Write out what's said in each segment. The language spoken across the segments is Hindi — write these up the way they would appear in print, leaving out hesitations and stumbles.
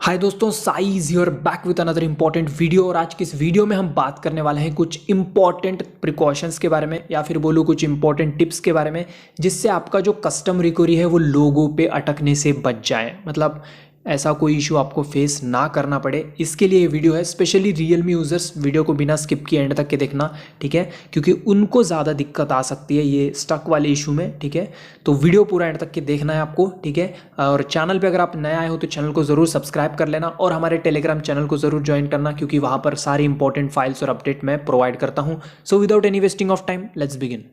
हाय दोस्तों, size hear back with another important video. और आज की इस वीडियो में हम बात करने वाले हैं कुछ इंपॉर्टेंट प्रिकॉशंस के बारे में, या फिर बोलो कुछ इंपॉर्टेंट टिप्स के बारे में, जिससे आपका जो कस्टम रिकवरी है वो लोगों पे अटकने से बच जाए। मतलब ऐसा कोई इशू आपको फेस ना करना पड़े, इसके लिए ये वीडियो है। स्पेशली रियलमी यूज़र्स वीडियो को बिना स्किप किए एंड तक के देखना, ठीक है, क्योंकि उनको ज़्यादा दिक्कत आ सकती है ये स्टक वाले इशू में, ठीक है। तो वीडियो पूरा एंड तक के देखना है आपको, ठीक है। और चैनल पे अगर आप नए आए हो तो चैनल को ज़रूर सब्सक्राइब कर लेना, और हमारे टेलीग्राम चैनल को ज़रूर ज्वाइन करना, क्योंकि वहाँ पर सारी इंपॉर्टेंट फाइल्स और अपडेट मैं प्रोवाइड करता हूँ। So without any wasting of time, let's begin.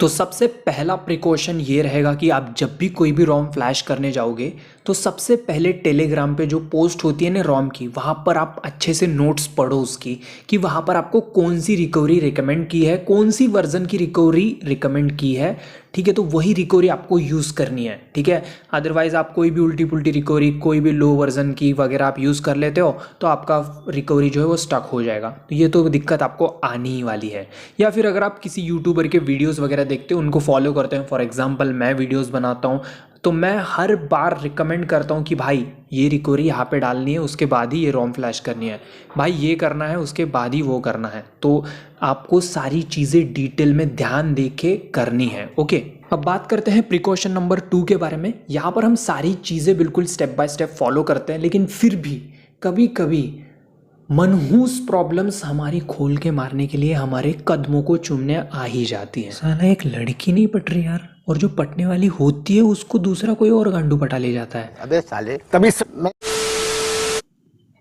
तो सबसे पहला प्रिकॉशन ये रहेगा कि आप जब भी कोई भी रॉम फ्लैश करने जाओगे तो सबसे पहले टेलीग्राम पे जो पोस्ट होती है ना रॉम की, वहाँ पर आप अच्छे से नोट्स पढ़ो उसकी, कि वहाँ पर आपको कौन सी रिकवरी रिकमेंड की है, कौन सी वर्जन की रिकवरी रिकमेंड की है, ठीक है। तो वही रिकवरी आपको यूज़ करनी है, ठीक है। अदरवाइज आप कोई भी उल्टी पुल्टी रिकवरी, कोई भी लो वर्जन की वगैरह आप यूज़ कर लेते हो तो आपका रिकवरी जो है वो स्टक हो जाएगा। तो ये तो दिक्कत आपको आनी ही वाली है। या फिर अगर आप किसी यूट्यूबर के वीडियोज़ वगैरह देखते हो, उनको फॉलो करते हैं, फॉर एग्जाम्पल मैं वीडियोज़ बनाता हूँ, तो मैं हर बार रिकमेंड करता हूँ कि भाई ये रिकवरी यहाँ पे डालनी है, उसके बाद ही ये रोम फ्लैश करनी है, भाई ये करना है, उसके बाद ही वो करना है। तो आपको सारी चीज़ें डिटेल में ध्यान दे के करनी है, ओके। अब बात करते हैं प्रिकॉशन नंबर 2 के बारे में। यहाँ पर हम सारी चीज़ें बिल्कुल स्टेप बाय स्टेप फॉलो करते हैं, लेकिन फिर भी कभी कभी मनहूस प्रॉब्लम्स हमारी खोल के मारने के लिए हमारे कदमों को चूमने आ ही जाती है। साला एक लड़की नहीं पट रही यार, और जो पटने वाली होती है उसको दूसरा कोई और गांडू पटा ले जाता है। अबे साले तभी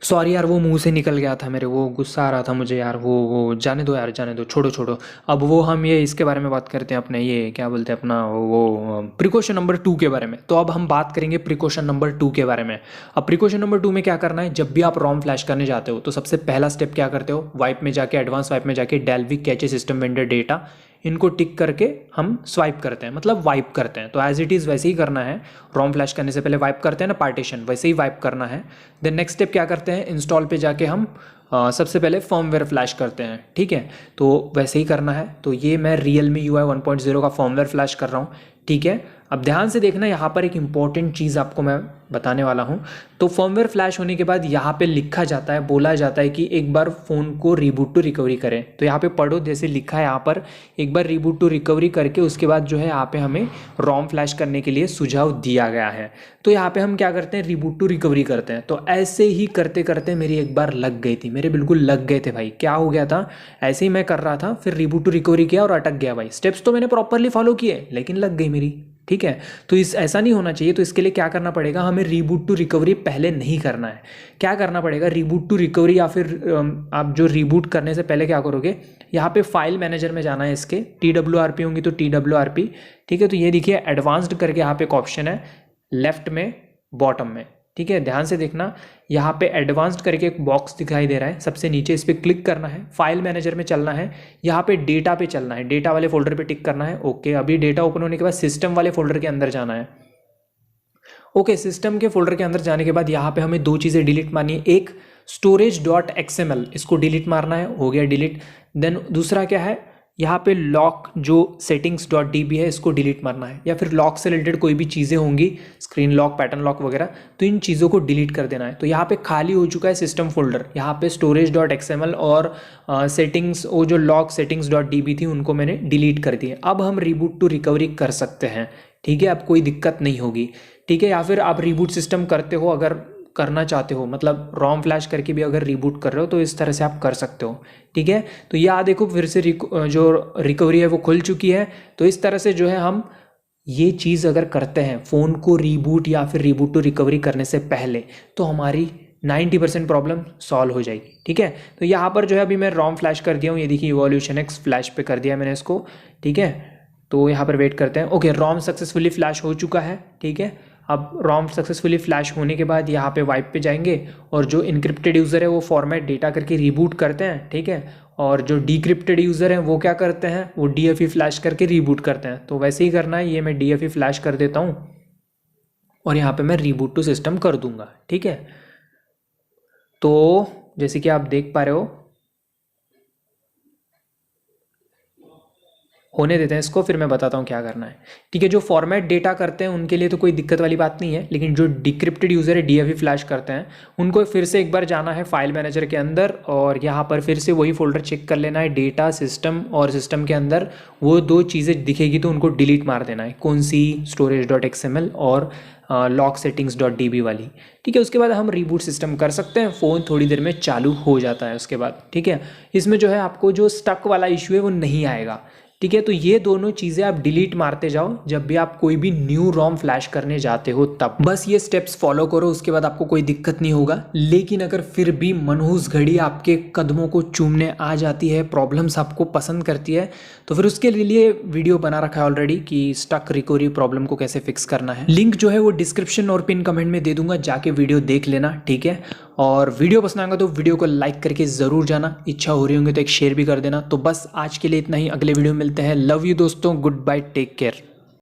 सॉरी यार, वो मुंह से निकल गया था मेरे, वो गुस्सा आ रहा था मुझे यार। वो जाने दो यार, जाने दो, छोड़ो छोड़ो। अब वो हम ये इसके बारे में बात करते हैं, अपने ये क्या बोलते हैं अपना वो प्रिकॉशन नंबर 2 के बारे में। तो अब हम बात करेंगे प्रिकॉशन नंबर 2 के बारे में। अब प्रिकॉशन नंबर 2 में क्या करना है, जब भी आप रॉम फ्लैश करने जाते हो तो सबसे पहला स्टेप क्या करते हो, वाइप में जाके, एडवांस वाइप में जाके Dalvik cache system vendor data, इनको टिक करके हम स्वाइप करते हैं, मतलब वाइप करते हैं। तो एज इट इज़ वैसे ही करना है। रॉम फ्लैश करने से पहले वाइप करते हैं ना पार्टीशन, वैसे ही वाइप करना है। देन नेक्स्ट स्टेप क्या करते हैं, इंस्टॉल पे जाके हम सबसे पहले फर्मवेयर फ्लैश करते हैं, ठीक है। तो वैसे ही करना है। तो ये मैं Realme UI 1.0 का फर्मवेयर फ्लैश कर रहा हूँ, ठीक है। अब ध्यान से देखना, यहाँ पर एक इंपॉर्टेंट चीज़ आपको मैं बताने वाला हूँ। तो फर्मवेयर फ्लैश होने के बाद यहाँ पे लिखा जाता है, बोला जाता है कि एक बार फ़ोन को रीबूट टू रिकवरी करें। तो यहाँ पे पढ़ो, जैसे लिखा है यहाँ पर, एक बार रीबूट टू रिकवरी करके उसके बाद जो है यहाँ पे हमें रॉम फ्लैश करने के लिए सुझाव दिया गया है। तो यहाँ पे हम क्या करते हैं, रीबूट टू रिकवरी करते हैं। तो ऐसे ही करते करते मेरी एक बार लग गई थी, मेरे बिल्कुल लग गए थे भाई। क्या हो गया था, ऐसे ही मैं कर रहा था, फिर रीबूट टू रिकवरी किया और अटक गया भाई। स्टेप्स तो मैंने प्रॉपरली फॉलो किए, लेकिन लग गई मेरी, ठीक है। तो ऐसा नहीं होना चाहिए। तो इसके लिए क्या करना पड़ेगा, हमें रीबूट टू रिकवरी पहले नहीं करना है। क्या करना पड़ेगा, रीबूट टू रिकवरी, या फिर आप जो रीबूट करने से पहले क्या करोगे, यहाँ पे फाइल मैनेजर में जाना है, इसके TWRP होंगी तो TWRP, ठीक है। तो ये देखिए एडवांस्ड करके यहाँ पे एक ऑप्शन है लेफ्ट में बॉटम में, ठीक है। ध्यान से देखना, यहाँ पे एडवांस्ड करके एक बॉक्स दिखाई दे रहा है सबसे नीचे, इस पर क्लिक करना है, फाइल मैनेजर में चलना है, यहाँ पे डेटा पे चलना है, डेटा वाले फोल्डर पे टिक करना है, ओके। अभी डेटा ओपन होने के बाद सिस्टम वाले फोल्डर के अंदर जाना है, ओके। सिस्टम के फोल्डर के अंदर जाने के बाद यहाँ पे हमें 2 चीज़ें डिलीट मारनी है। एक storage.xml, इसको डिलीट मारना है, हो गया डिलीट। देन दूसरा क्या है, यहाँ पे लॉक जो settings.db है, इसको डिलीट मारना है। या फिर लॉक से रिलेटेड कोई भी चीज़ें होंगी, स्क्रीन लॉक, पैटर्न लॉक वगैरह, तो इन चीज़ों को डिलीट कर देना है। तो यहाँ पे खाली हो चुका है सिस्टम फोल्डर, यहाँ पे storage.xml और सेटिंग्स, वो जो लॉक settings.db थी उनको मैंने डिलीट कर दिए। अब हम रीबूट टू रिकवरी कर सकते हैं, ठीक है। अब कोई दिक्कत नहीं होगी, ठीक है। या फिर आप रीबूट सिस्टम करते हो, अगर करना चाहते हो, मतलब रॉम फ्लैश करके भी अगर रीबूट कर रहे हो तो इस तरह से आप कर सकते हो, ठीक है। तो ये देखो फिर से जो रिकवरी है वो खुल चुकी है। तो इस तरह से जो है हम ये चीज़ अगर करते हैं फ़ोन को रीबूट या फिर रीबूट टू रिकवरी करने से पहले, तो हमारी 90% प्रॉब्लम सॉल्व हो जाएगी, ठीक है। तो यहाँ पर जो है अभी मैं रॉम फ्लैश कर दिया हूँ, ये देखिए Evolution X फ्लैश पे कर दिया मैंने इसको, ठीक है। तो यहाँ पर वेट करते हैं, ओके। रॉम सक्सेसफुली फ्लैश हो चुका है, ठीक है। अब रॉम सक्सेसफुली फ्लैश होने के बाद यहाँ पे वाइप पे जाएंगे, और जो इनक्रिप्टेड यूज़र है वो फॉर्मेट डेटा करके रीबूट करते हैं, ठीक है। और जो डिक्रिप्टेड यूज़र हैं वो क्या करते हैं, वो DFE फ्लैश करके रीबूट करते हैं। तो वैसे ही करना है, ये मैं DFE फ्लैश कर देता हूँ और यहाँ पे मैं रीबूट टू सिस्टम कर दूंगा, ठीक है। तो जैसे कि आप देख पा रहे हो, होने देते हैं इसको, फिर मैं बताता हूँ क्या करना है। ठीक है, जो फॉर्मेट डेटा करते हैं उनके लिए तो कोई दिक्कत वाली बात नहीं है, लेकिन जो डिक्रिप्टेड यूज़र है, डीएफई फ्लैश करते हैं, उनको फिर से एक बार जाना है फाइल मैनेजर के अंदर और यहाँ पर फिर से वही फोल्डर चेक कर लेना है, डेटा सिस्टम, और सिस्टम के अंदर वो दो चीज़ें दिखेगी तो उनको डिलीट मार देना है, कौन सी, storage.xml और लॉक settings.db वाली। ठीक है, उसके बाद हम रीबूट सिस्टम कर सकते हैं, फ़ोन थोड़ी देर में चालू हो जाता है उसके बाद। ठीक है, इसमें जो है आपको जो स्टक वाला इशू है वो नहीं आएगा। ठीक है, तो ये दोनों चीज़ें आप डिलीट मारते जाओ जब भी आप कोई भी न्यू रोम फ्लैश करने जाते हो तब। बस ये स्टेप्स फॉलो करो, उसके बाद आपको कोई दिक्कत नहीं होगा। लेकिन अगर फिर भी मनहूस घड़ी आपके कदमों को चूमने आ जाती है, प्रॉब्लम्स आपको पसंद करती है, तो फिर उसके लिए वीडियो बना रखा है ऑलरेडी कि स्टक रिकवरी प्रॉब्लम को कैसे फिक्स करना है। लिंक जो है वो डिस्क्रिप्शन और पिन कमेंट में दे दूंगा, जाके वीडियो देख लेना। ठीक है, और वीडियो पसंद आएगा तो वीडियो को लाइक करके ज़रूर जाना, इच्छा हो रही होंगी तो एक शेयर भी कर देना। तो बस आज के लिए इतना ही, अगले वीडियो में मिलते हैं। लव यू दोस्तों, गुड बाय, टेक केयर।